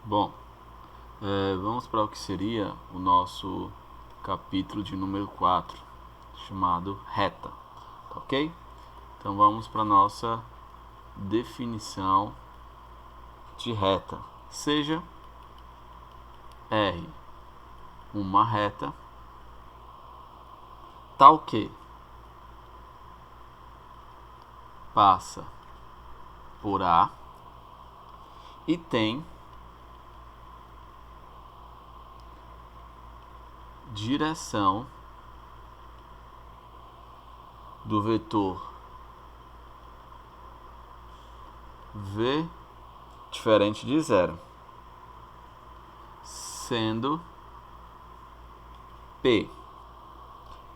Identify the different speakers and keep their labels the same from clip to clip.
Speaker 1: Bom, vamos para o que seria o nosso capítulo de número 4, chamado reta, tá ok? Então vamos para a nossa definição de reta. Seja R uma reta tal que passa por A e tem direção do vetor V diferente de zero, sendo P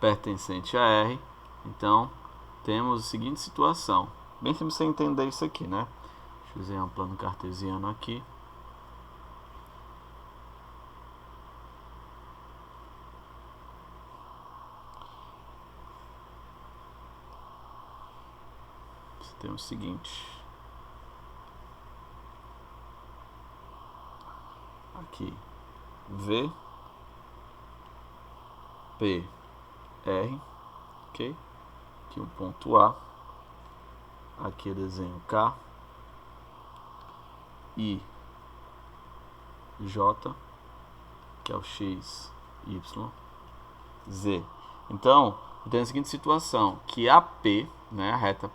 Speaker 1: pertencente a R. Então temos a seguinte situação, bem simples você entender isso aqui, né? Deixa eu desenhar um plano cartesiano aqui. Você tem o seguinte, aqui V, P, R, ok? Aqui um ponto A, aqui eu desenho K, I, J, que é o X, Y, Z. Então, tem a seguinte situação, que AP, né, a reta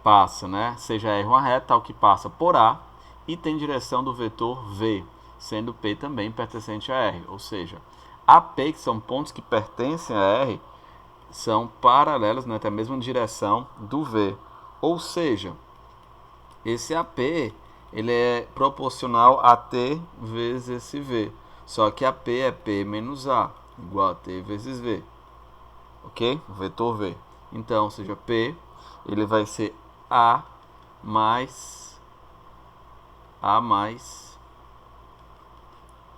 Speaker 1: passa, né, seja R uma reta, tal que passa por A, e tem direção do vetor V, sendo P também pertencente a R, ou seja, AP, que são pontos que pertencem a R, são paralelos, né, tem a mesma direção do V, ou seja, esse AP ele é proporcional a T vezes esse V, só que AP é P menos A, igual a T vezes V, ok? O vetor V. Então, ou seja, P ele vai ser A mais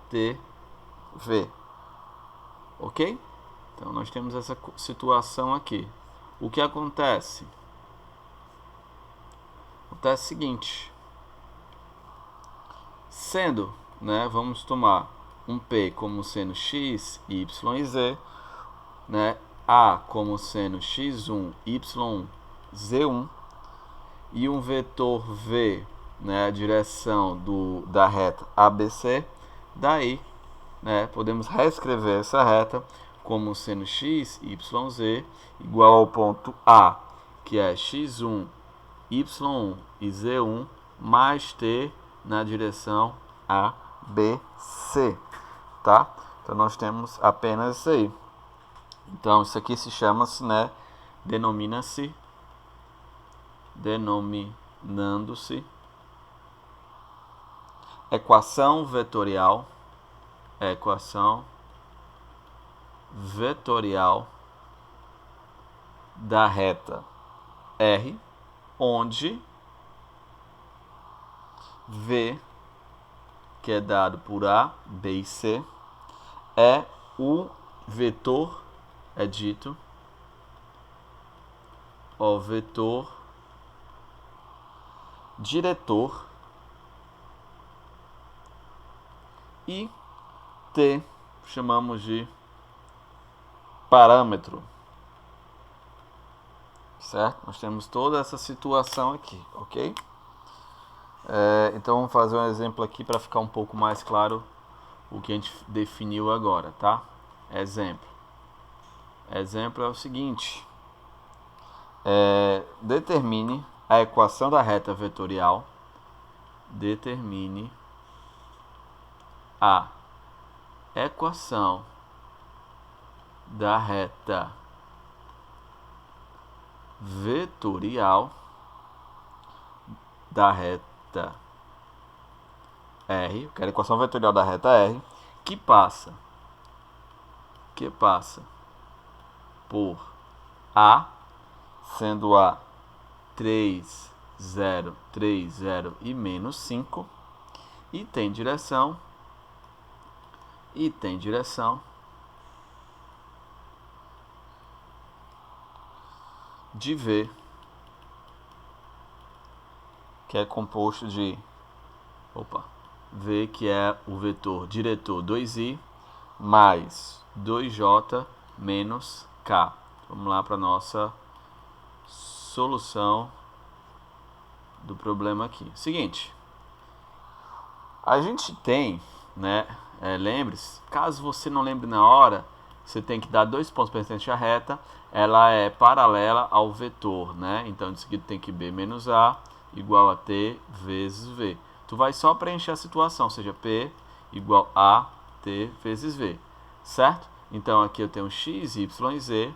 Speaker 1: T V, ok? Então nós temos essa situação aqui. O que acontece? Acontece o seguinte, sendo, né, vamos tomar um P como sendo x, y e z, né, A como sendo x1, y1, z1 e um vetor V, né, a direção da reta ABC, daí, né, podemos reescrever essa reta como sendo x, y, z igual ao ponto A, que é x1, y1 e z1 mais t na direção ABC, tá? Então nós temos apenas isso aí. Então isso aqui se chama-se, né, denominando-se equação vetorial da reta R, onde V, que é dado por A, B e C, é o vetor, é dito, o vetor diretor, e T chamamos de parâmetro, certo? Nós temos toda essa situação aqui, ok? Então vamos fazer um exemplo aqui para ficar um pouco mais claro o que a gente definiu agora, tá? Exemplo é o seguinte, determine a equação da reta vetorial, determine a equação da reta vetorial da reta R, eu quero a equação vetorial da reta R, que passa por A, sendo A 3, 0, 3, 0 e menos 5, e tem direção de V, que é composto de V, que é o vetor diretor 2i, mais 2j menos k. Vamos lá para a nossa solução do problema aqui. Seguinte, a gente tem, né, lembre-se, caso você não lembre na hora, você tem que dar 2 pontos pertencentes à reta, ela é paralela ao vetor, né? Então, isso aqui tem que B menos A igual a T vezes V. Tu vai só preencher a situação, ou seja, P igual a T vezes V, certo? Então, aqui eu tenho x, y e z.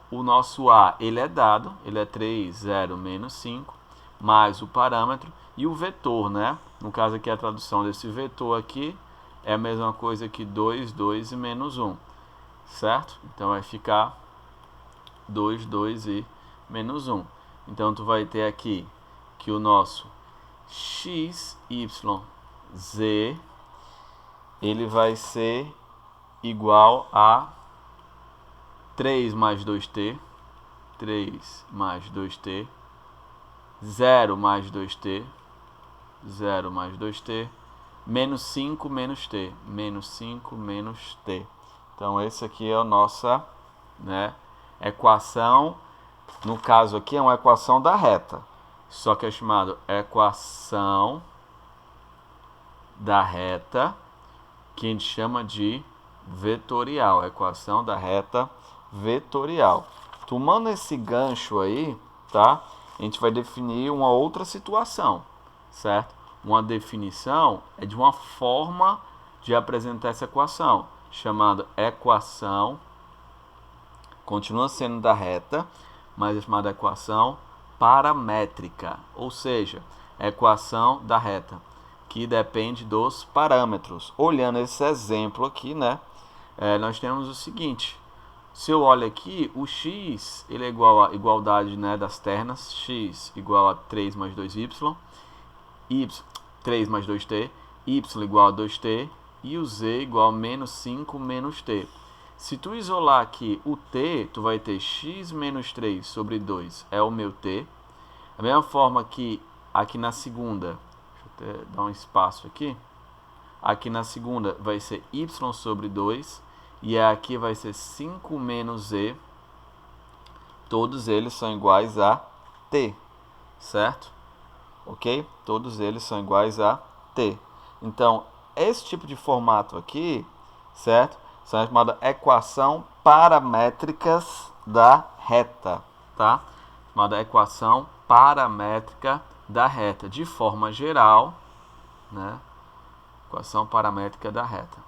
Speaker 1: O nosso A, ele é dado, ele é 3, 0, menos 5, mais o parâmetro e o vetor, né? No caso aqui, a tradução desse vetor aqui é a mesma coisa que 2, 2 e menos 1, certo? Então, vai ficar 2, 2 e menos 1. Então, tu vai ter aqui que o nosso x, y, z, ele vai ser igual a 3 mais 2t, 3 mais 2t, 0 mais 2t, 0 mais 2t, menos 5 menos t, menos 5 menos t. Então, esse aqui é a nossa, né, equação. No caso aqui é uma equação da reta, só que é chamado equação da reta, que a gente chama de vetorial, equação da reta vetorial. Tomando esse gancho aí, tá? A gente vai definir uma outra situação, certo? Uma definição é de uma forma de apresentar essa equação, chamada equação, continua sendo da reta, mas é chamada equação paramétrica, ou seja, equação da reta, que depende dos parâmetros. Olhando esse exemplo aqui, né, nós temos o seguinte: se eu olho aqui, o x ele é igual a igualdade, né, das ternas, x igual a 3 mais 2y, 3 mais 2t, y igual a 2t e o z igual a menos 5 menos t. Se tu isolar aqui o t, tu vai ter x menos 3 sobre 2 é o meu t. Da mesma forma que aqui na segunda, deixa eu até dar um espaço aqui, aqui na segunda vai ser y sobre 2 e aqui vai ser 5 menos z. Todos eles são iguais a t, certo? Ok? Todos eles são iguais a t. Então, esse tipo de formato aqui, certo? São chamadas equação paramétricas da reta, tá? Chamada equação paramétrica da reta, de forma geral, né? Equação paramétrica da reta.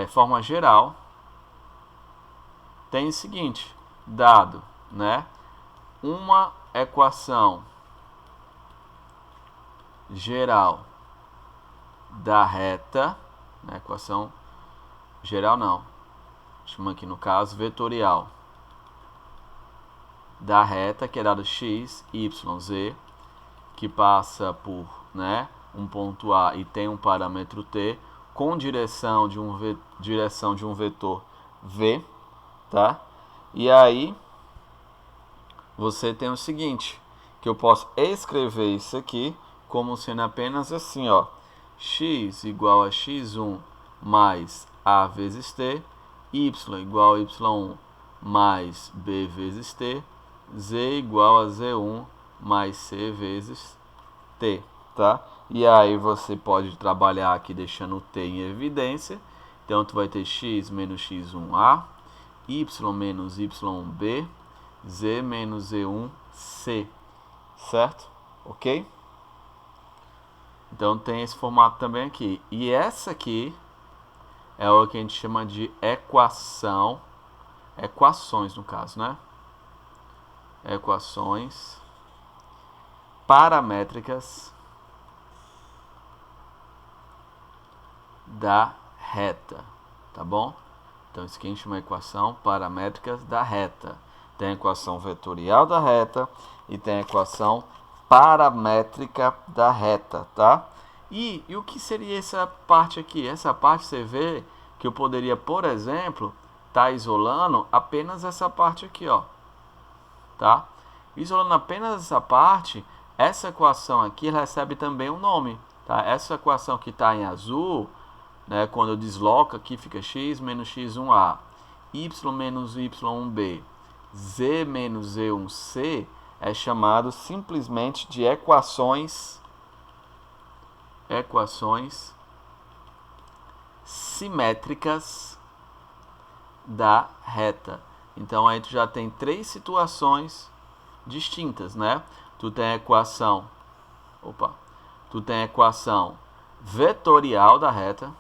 Speaker 1: Forma geral, tem o seguinte, dado, né, uma equação geral da reta, né, equação geral não, chama aqui no caso vetorial da reta, que é dado x, y, z, que passa por, né, um ponto A e tem um parâmetro t, com direção de um vetor v, tá? E aí você tem o seguinte, que eu posso escrever isso aqui como sendo apenas assim, ó, x igual a x1 mais a vezes t, y igual a y1 mais b vezes t, z igual a z1 mais c vezes t, tá? E aí você pode trabalhar aqui deixando o t em evidência. Então, tu vai ter x menos x1a, y menos y1b, z menos z1c, certo? Ok? Então, tem esse formato também aqui. E essa aqui é o que a gente chama de equação, equações no caso, né? Equações paramétricas da reta, tá bom? Então, isso aqui a gente chama de equação paramétrica da reta. Tem a equação vetorial da reta e tem a equação paramétrica da reta, tá? E o que seria essa parte aqui? Essa parte você vê que eu poderia, por exemplo, estar isolando apenas essa parte aqui, ó, tá? Isolando apenas essa parte, essa equação aqui recebe também um nome, Tá? Essa equação que está em azul, né, quando eu desloco aqui, fica x menos x1a, y menos y1b, z menos z1c, é chamado simplesmente de equações simétricas da reta. Então aí tu já tem três situações distintas, né? Tu tem a equação, vetorial da reta,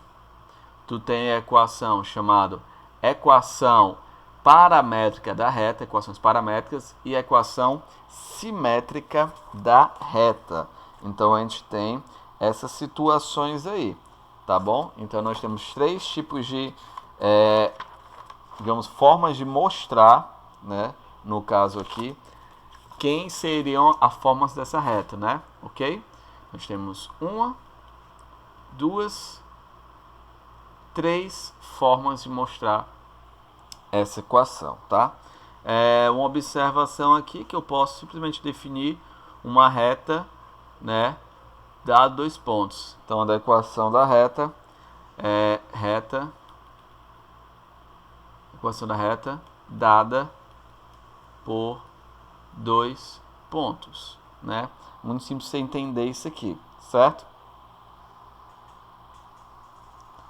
Speaker 1: tu tem a equação chamada equação paramétrica da reta, equações paramétricas, e a equação simétrica da reta. Então a gente tem essas situações aí, tá bom? Então nós temos três tipos de, digamos, formas de mostrar, né? No caso aqui, quem seriam as formas dessa reta, né? Ok? Nós temos uma, duas, três formas de mostrar essa equação, tá? Uma observação aqui que eu posso simplesmente definir uma reta, né? Dado dois pontos. Então, a da equação da reta é equação da reta dada por dois pontos, né? Muito simples você entender isso aqui, certo?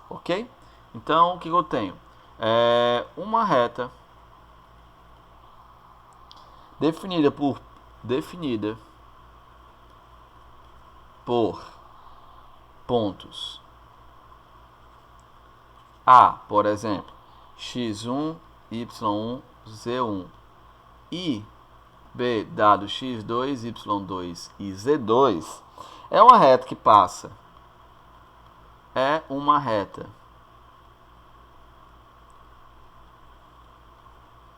Speaker 1: Ok? Então, o que eu tenho? Uma reta definida por pontos A, por exemplo, x1, y1, z1 e B dado x2, y2 e z2 é uma reta que passa. É uma reta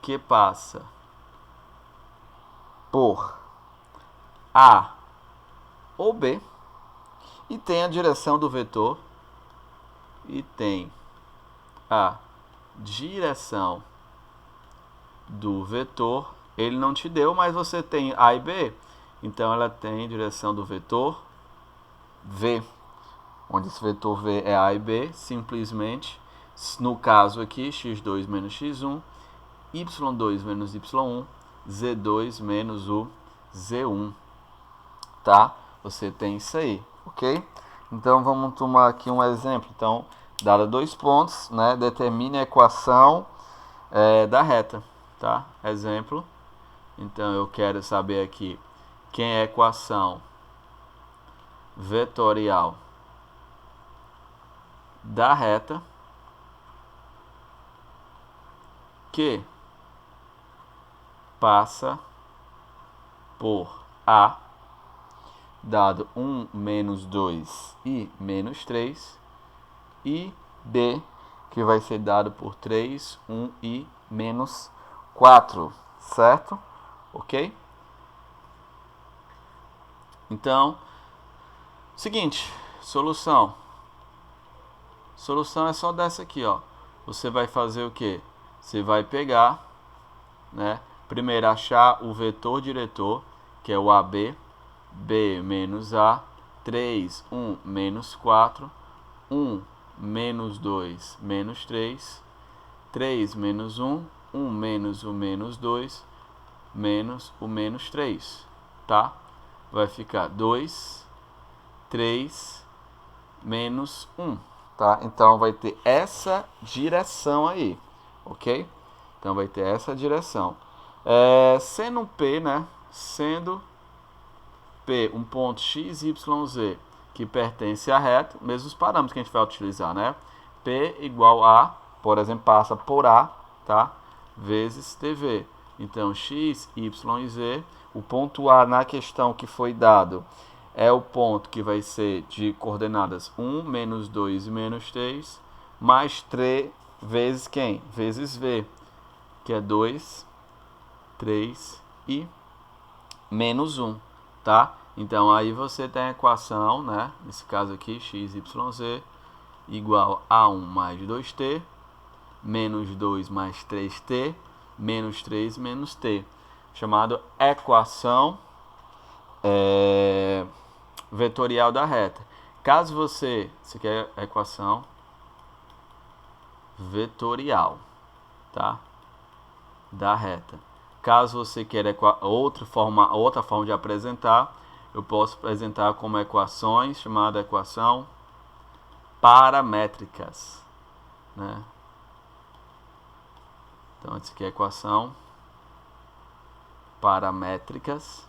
Speaker 1: que passa por A ou B e tem a direção do vetor e tem a direção do vetor. Ele não te deu, mas você tem A e B, então ela tem direção do vetor V, onde esse vetor V é A e B, simplesmente, no caso aqui, x2 menos x1, y2 menos y1, z2 menos o z1, tá? Você tem isso aí, ok? Então, vamos tomar aqui um exemplo. Então, dado dois pontos, né, determine a equação da reta, tá? Exemplo. Então, eu quero saber aqui quem é a equação vetorial da reta que passa por A, dado 1, menos 2 e menos 3, e B, que vai ser dado por 3, 1 e menos 4, certo? Ok? Então, seguinte, solução. Solução é só dessa aqui, ó. Você vai fazer o quê? Você vai pegar, né? Primeiro achar o vetor diretor, que é o AB, B menos A, 3, 1, menos 4, 1, menos 2, menos 3, 3 menos 1, 1 menos o menos 2, menos o menos 3, tá? Vai ficar 2, 3, menos 1, tá? Então, vai ter essa direção aí, ok? Então, vai ter essa direção. Sendo P, né? Sendo P um ponto x, y, z que pertence à reta, mesmos parâmetros que a gente vai utilizar, né? P igual a, por exemplo, passa por A, tá? Vezes TV. Então, x, y e z, o ponto A na questão que foi dado é o ponto que vai ser de coordenadas 1, menos 2 e menos 3, mais 3 vezes quem? Vezes V, que é 2, 3 e menos 1, tá? Então, aí você tem a equação, né? Nesse caso aqui, x, y, z igual a 1 mais 2t, menos 2 mais 3t, menos 3 menos t, chamado equação vetorial da reta. Caso você quer a equação vetorial, tá? Da reta. Caso você queira outra forma de apresentar, eu posso apresentar como equações, chamada equação paramétricas, né? Então, essa aqui é a equação paramétricas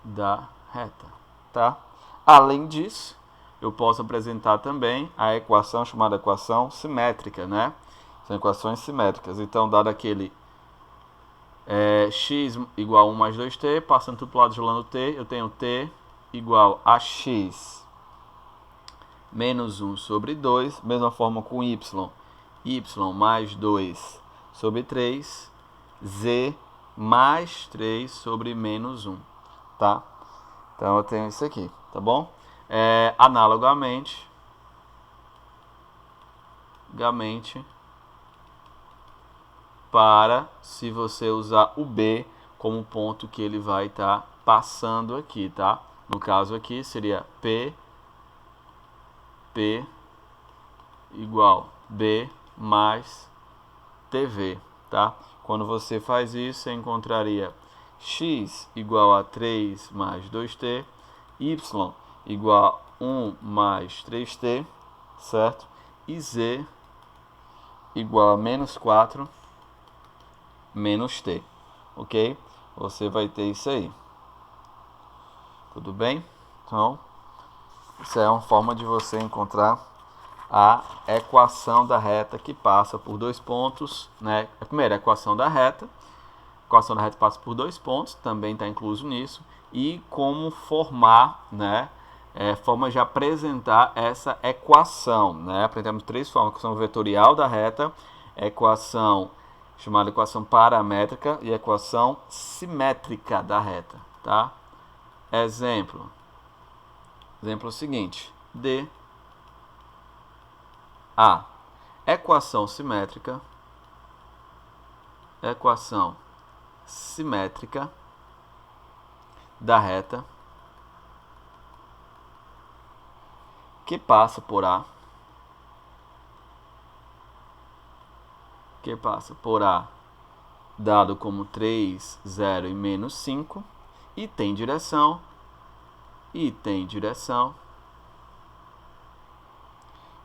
Speaker 1: da reta, tá? Além disso, eu posso apresentar também a equação chamada equação simétrica, né? São equações simétricas. Então, dado aquele x igual a 1 mais 2t, passando tudo para o lado de lá no t, eu tenho t igual a x menos 1 sobre 2, mesma forma com y mais 2 sobre 3, z mais 3 sobre menos 1, tá? Então eu tenho isso aqui, tá bom? Analogamente, para se você usar o B como ponto que ele vai estar passando aqui, tá? No caso aqui seria P igual B mais TV, tá? Quando você faz isso, você encontraria x igual a 3 mais 2t, y igual a 1 mais 3t, certo? E z igual a menos 4 menos t, ok? Você vai ter isso aí. Tudo bem? Então, isso é uma forma de você encontrar a equação da reta que passa por dois pontos, né? A primeira equação da reta. A equação da reta passa por dois pontos, também está incluso nisso. E como formar, né? Formas de apresentar essa equação, né? Aprendemos três formas: equação vetorial da reta, equação chamada equação paramétrica e equação simétrica da reta, tá? Exemplo seguinte: a equação simétrica da reta que passa por A, dado como 3, 0 e menos 5, e tem direção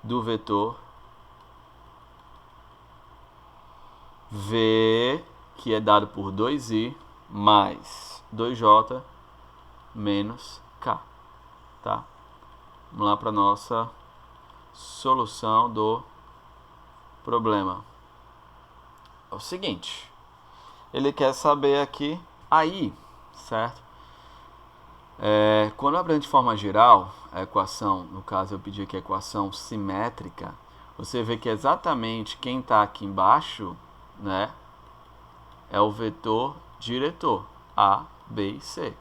Speaker 1: do vetor V, que é dado por 2i mais 2j menos k, tá? Vamos lá para a nossa solução do problema. É o seguinte, ele quer saber aqui a i, certo? Quando eu aprendo de forma geral a equação, no caso eu pedi aqui a equação simétrica, você vê que exatamente quem está aqui embaixo, né, é o vetor diretor, A, B e C.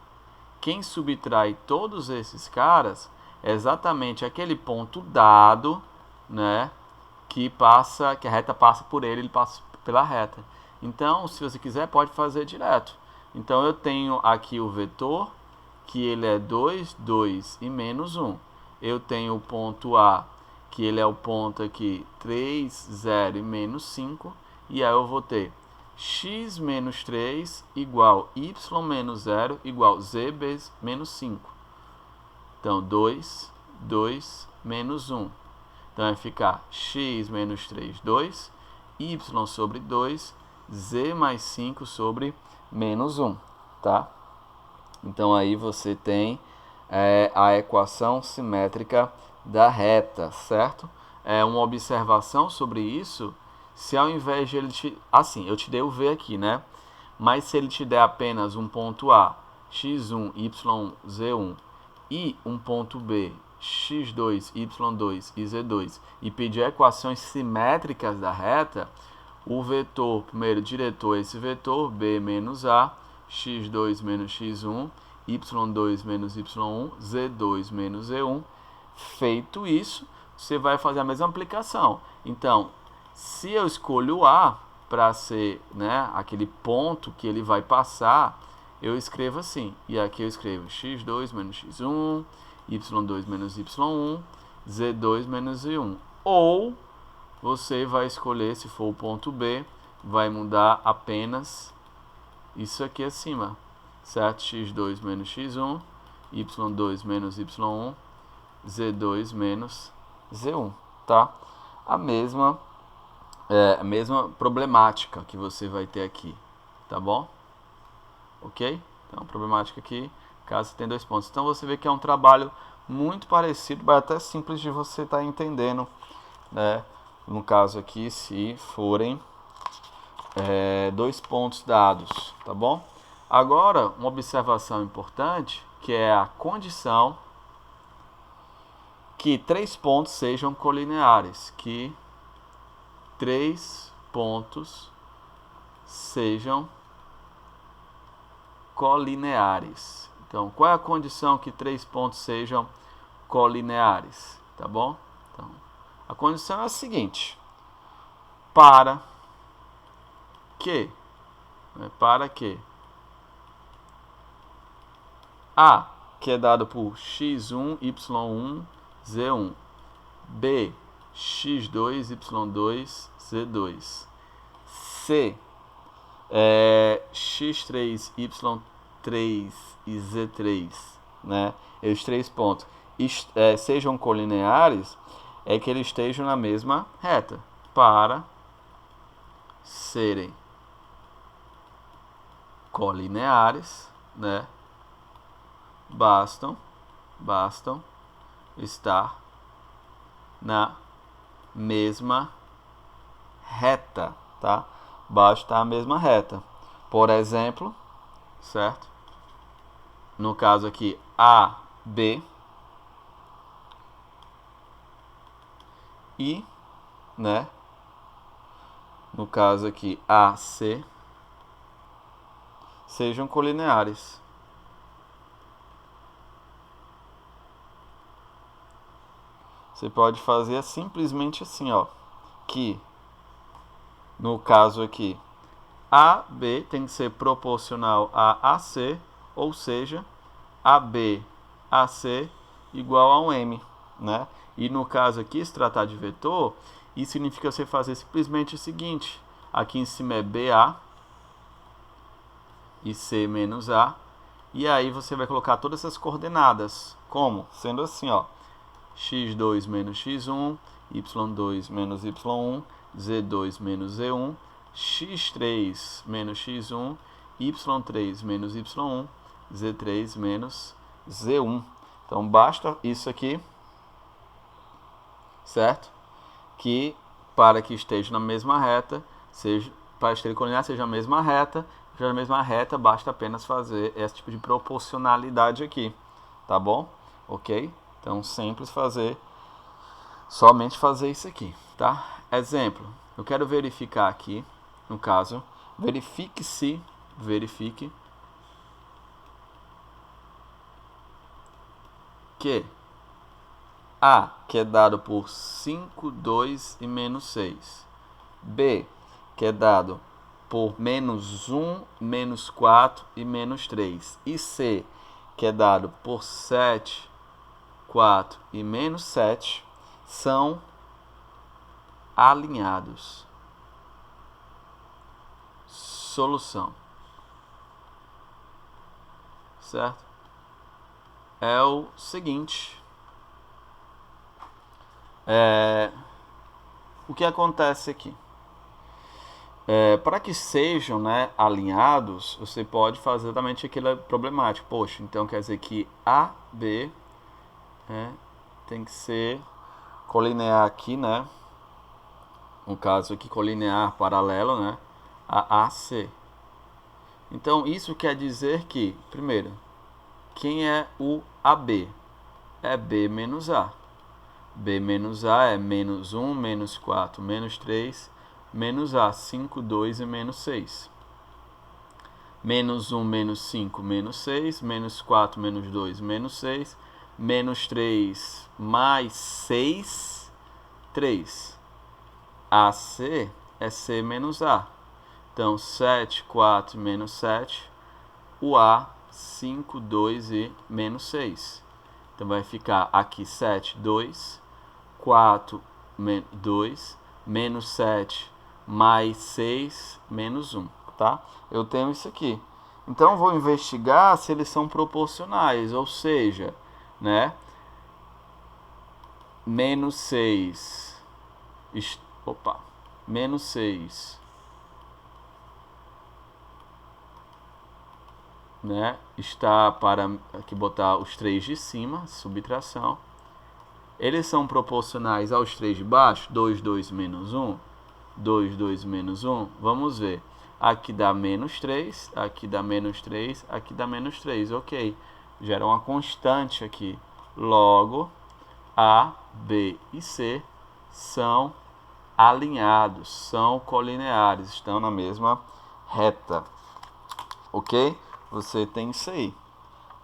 Speaker 1: Quem subtrai todos esses caras é exatamente aquele ponto dado, né, que a reta passa por ele passa pela reta. Então, se você quiser, pode fazer direto. Então, eu tenho aqui o vetor, que ele é 2, 2 e menos 1. Eu tenho o ponto A, que ele é o ponto aqui 3, 0 e menos 5. E aí eu vou ter x menos 3 igual y menos 0 igual z menos 5. Então, 2, 2 menos 1. Então, vai ficar x menos 3, 2, y sobre 2, z mais 5 sobre menos 1, tá? Então, aí você tem a equação simétrica da reta, certo? Uma observação sobre isso, se ao invés de ele assim, eu te dei o V aqui, né? Mas se ele te der apenas um ponto A, x1, y1, z1, e um ponto B, x2, y2 e z2, e pedir equações simétricas da reta, o vetor, primeiro diretor é esse vetor, B menos A, x2 menos x1, y2 menos y1, z2 menos z1. Feito isso, você vai fazer a mesma aplicação. Então, se eu escolho A para ser, né, aquele ponto que ele vai passar, eu escrevo assim. E aqui eu escrevo x2 menos x1, y2 menos y1, z2 menos z1. Ou você vai escolher, se for o ponto B, vai mudar apenas isso aqui acima, certo? x2 menos x1, y2 menos y1, z2 menos z1, tá? A mesma problemática que você vai ter aqui, tá bom? Ok? Então, problemática aqui, caso tem 2 pontos. Então, você vê que é um trabalho muito parecido, mas até simples de você estar entendendo, né? No caso aqui, se forem 2 pontos dados, tá bom? Agora, uma observação importante, que é a condição que 3 pontos sejam colineares, que 3 pontos sejam colineares. Então, qual é a condição que 3 pontos sejam colineares? Tá bom? Então, a condição é a seguinte: para que A, que é dado por x1, y1, z1, B, x2, y2, z2, C, x3, y3 e z3, né? Esses 3 pontos sejam colineares, é que eles estejam na mesma reta. Para serem colineares, né? Bastam estar na mesma reta, tá? Basta estar na mesma reta. Por exemplo, certo? No caso aqui, A, B e, né? No caso aqui, A, C sejam colineares. Você pode fazer simplesmente assim, ó, que no caso aqui, AB tem que ser proporcional a AC, ou seja, AB, AC igual a um M, né? E no caso aqui, se tratar de vetor, isso significa você fazer simplesmente o seguinte: aqui em cima é BA e C menos A, e aí você vai colocar todas essas coordenadas, como? Sendo assim, ó, x2 menos x1, y2 menos y1, z2 menos z1, x3 menos x1, y3 menos y1, z3 menos z1. Então, basta isso aqui, certo? Que para que esteja na mesma reta, para esteja colinear seja a mesma reta, basta apenas fazer esse tipo de proporcionalidade aqui, tá bom? Ok? Então, simples somente fazer isso aqui, tá? Exemplo, eu quero verificar aqui, no caso, verifique que A, que é dado por 5, 2 e menos 6, B, que é dado por menos 1, menos 4 e menos 3, e C, que é dado por 7, 4 e menos 7, são alinhados. Solução. Certo? É o seguinte. O que acontece aqui? Para que sejam, né, alinhados, você pode fazer exatamente aquilo problemático. Poxa, então quer dizer que A, B tem que ser colinear aqui, né? No caso aqui, colinear paralelo, né? A AC. Então, isso quer dizer que, primeiro, quem é o AB? É B menos A. B menos A é menos 1, menos 4, menos 3, menos A, 5, 2 e menos 6. Menos 1, menos 5, menos 6, menos 4, menos 2, menos 6, menos 3, mais 6, 3. AC é C menos A. Então, 7, 4 menos 7 o A, 5, 2 e menos 6. Então, vai ficar aqui 7, 2, 4, 2, menos 7, mais 6, menos 1, tá? Eu tenho isso aqui. Então, vou investigar se eles são proporcionais, ou seja, né? Menos 6, menos 6, né? Está para aqui botar os 3 de cima, subtração. Eles são proporcionais aos 3 de baixo, 2, 2, menos 1, 2, 2, menos 1. Vamos ver. Aqui dá menos 3, aqui dá menos 3, aqui dá menos 3. Ok. Gera uma constante aqui. Logo, A, B e C são alinhados, são colineares, estão na mesma reta. Ok? Você tem isso aí.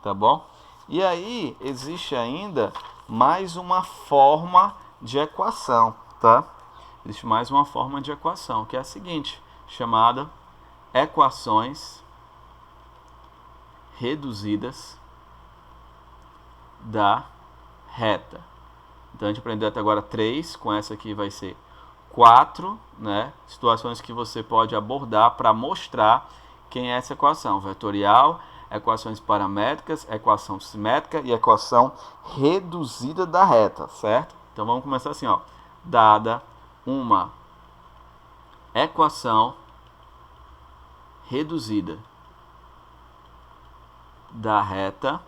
Speaker 1: Tá bom? E aí, existe ainda mais uma forma de equação, tá? Existe mais uma forma de equação, que é a seguinte, chamada equações reduzidas da reta. Então, a gente aprendeu até agora 3, com essa aqui vai ser 4, né? Situações que você pode abordar para mostrar quem é essa equação. Vetorial, equações paramétricas, equação simétrica e equação reduzida da reta, certo? Então, vamos começar assim, ó. Dada uma equação reduzida da reta,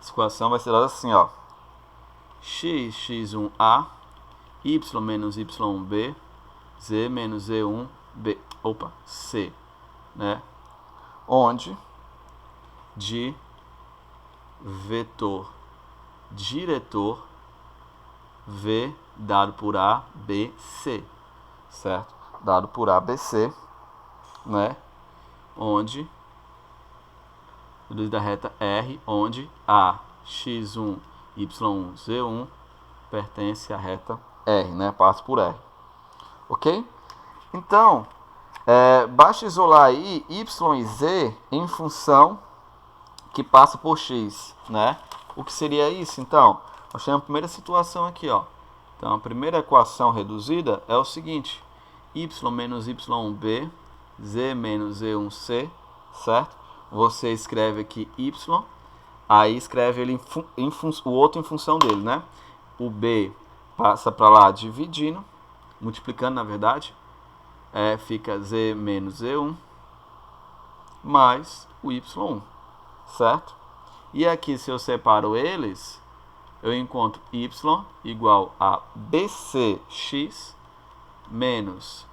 Speaker 1: essa equação vai ser dada assim, ó. X, x1a, y menos y1b, z menos z1b, c, né? Onde de vetor diretor V dado por A, B, C, certo? Dado por A, B, C, né? Onde da reta R, onde A, x1, y1, z1 pertence à reta R, né? Passa por R, ok? Então, basta isolar aí y e z em função que passa por x, né? O que seria isso, então? Nós temos a primeira situação aqui, ó. Então, a primeira equação reduzida é o seguinte: y menos y1b, z menos z1c, certo? Você escreve aqui y, aí escreve ele o outro em função dele, né? O b passa para lá dividindo, multiplicando, na verdade. Fica z menos z1 mais o y1, certo? E aqui, se eu separo eles, eu encontro y igual a bcx menos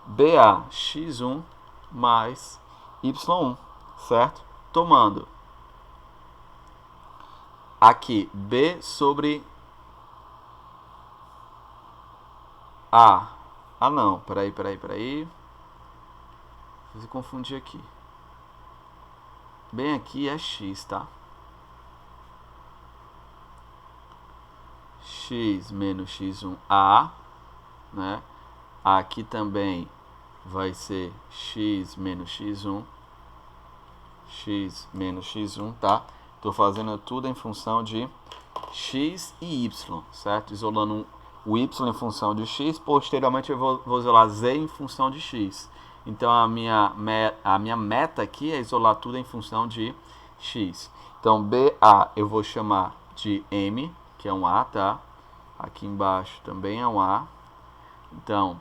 Speaker 1: bax1 mais y1, certo? Tomando aqui b sobre a. Ah, não, peraí. Vou confundir aqui. Bem aqui é x, tá? X menos x1a, né? Aqui também vai ser x menos x1, x menos x1, tá? Estou fazendo tudo em função de x e y, certo? Isolando o y em função de x, posteriormente eu vou isolar z em função de x. Então, a minha meta aqui é isolar tudo em função de x. Então, BA eu vou chamar de M, que é um A, tá? Aqui embaixo também é um A. Então,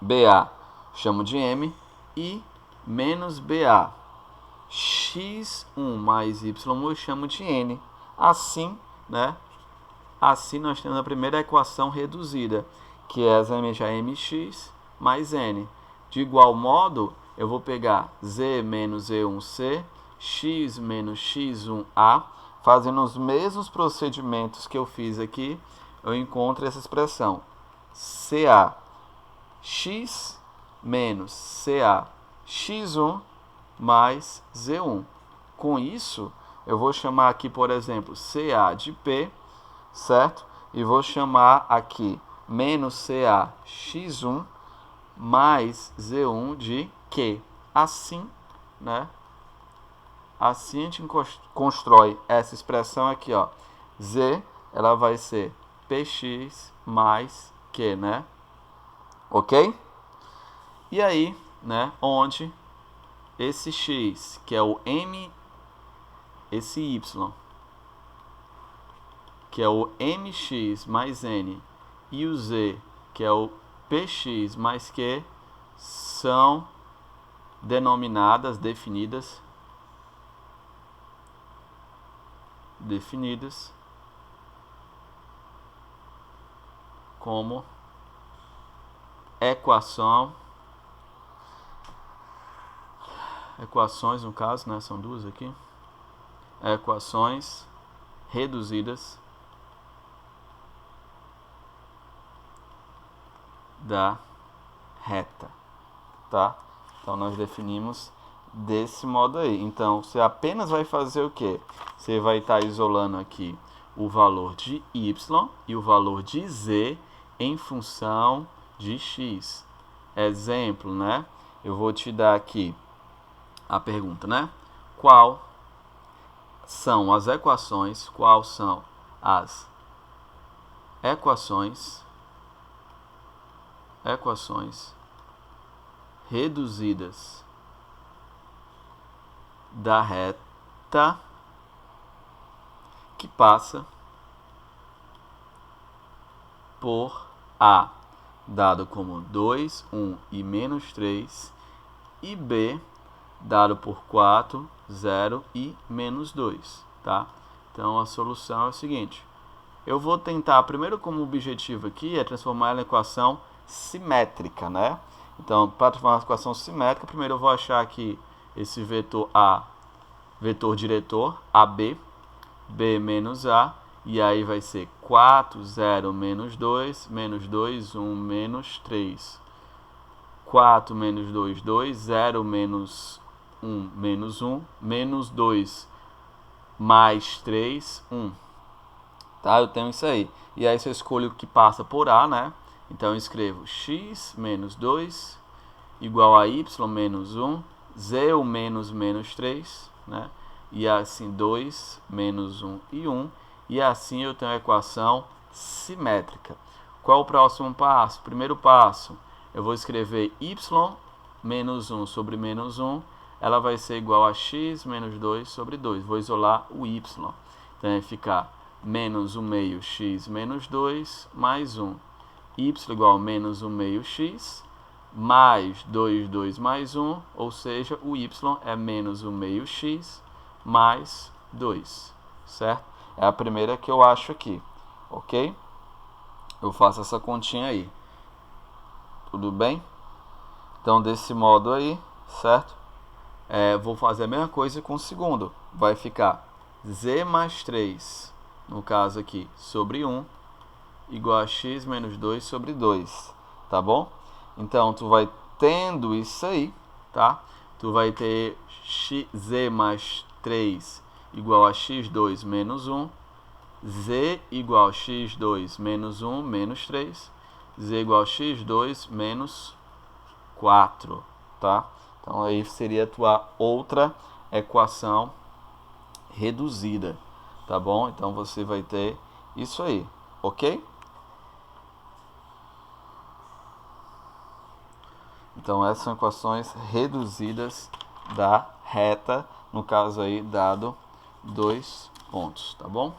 Speaker 1: BA chamo de M e menos BA. X1 mais Y eu chamo de N. Assim, né? Assim nós temos a primeira equação reduzida, que é exatamente a mx mais n. De igual modo, eu vou pegar z menos z1c, x menos x1a, fazendo os mesmos procedimentos que eu fiz aqui, eu encontro essa expressão. CA x menos CA x1 mais z1. Com isso, eu vou chamar aqui, por exemplo, CA de P, certo? E vou chamar aqui menos CA x1 mais z1 de Q. Assim, né? assim a gente constrói essa expressão aqui, ó. Z, ela vai ser px mais q, né? Ok? E aí, né, onde esse x, que é o m, esse y, que é o mx mais n, e o z, que é o px mais q, são denominadas, definidas como equações, no caso, né, são duas aqui, equações reduzidas da reta, tá? Então nós definimos desse modo aí. Então você apenas vai fazer o que? Você vai estar isolando aqui o valor de y e o valor de z em função de x. Exemplo, né? Eu vou te dar aqui a pergunta, né? Quais são as equações reduzidas da reta que passa por A, dado como 2, 1 e menos 3, e B, dado por 4, 0 e menos 2, tá? Então a solução é o seguinte: eu vou tentar, primeiro como objetivo aqui, é transformar ela em equação simétrica, né? Então, para transformar a equação simétrica, primeiro eu vou achar aqui esse vetor A, vetor diretor, AB, B menos A, e aí vai ser 4, 0, menos 2, 1, menos 3. 4 menos 2, 2, 0 menos 1, menos 2, mais 3, 1. Tá? Eu tenho isso aí. E aí se eu escolho o que passa por A, né? Então eu escrevo x menos 2 igual a y menos 1, z o menos 3, né? E assim 2, menos 1 e 1. E assim eu tenho a equação simétrica. Qual o próximo passo? Primeiro passo, eu vou escrever y menos 1 sobre menos 1. Ela vai ser igual a x menos 2 sobre 2. Vou isolar o y. Então vai ficar menos 1 meio x menos 2 mais 1. Y igual a menos 1 meio x mais 2 mais 1, ou seja, o y é menos 1 meio x mais 2, certo? É a primeira que eu acho aqui, ok? Eu faço essa continha aí. Tudo bem? Então, desse modo aí, certo? Vou fazer a mesma coisa com o segundo. Vai ficar z mais 3, no caso aqui, sobre 1, igual a x menos 2 sobre 2, tá bom? Então, tu vai tendo isso aí, tá? Tu vai ter z mais 3 igual a x2 menos 1, z igual a x2 menos 1 menos 3, z igual a x2 menos 4, tá? Então, aí seria a tua outra equação reduzida, tá bom? Então, você vai ter isso aí, ok? Então, essas são equações reduzidas da reta, no caso aí, dado 2 pontos, tá bom?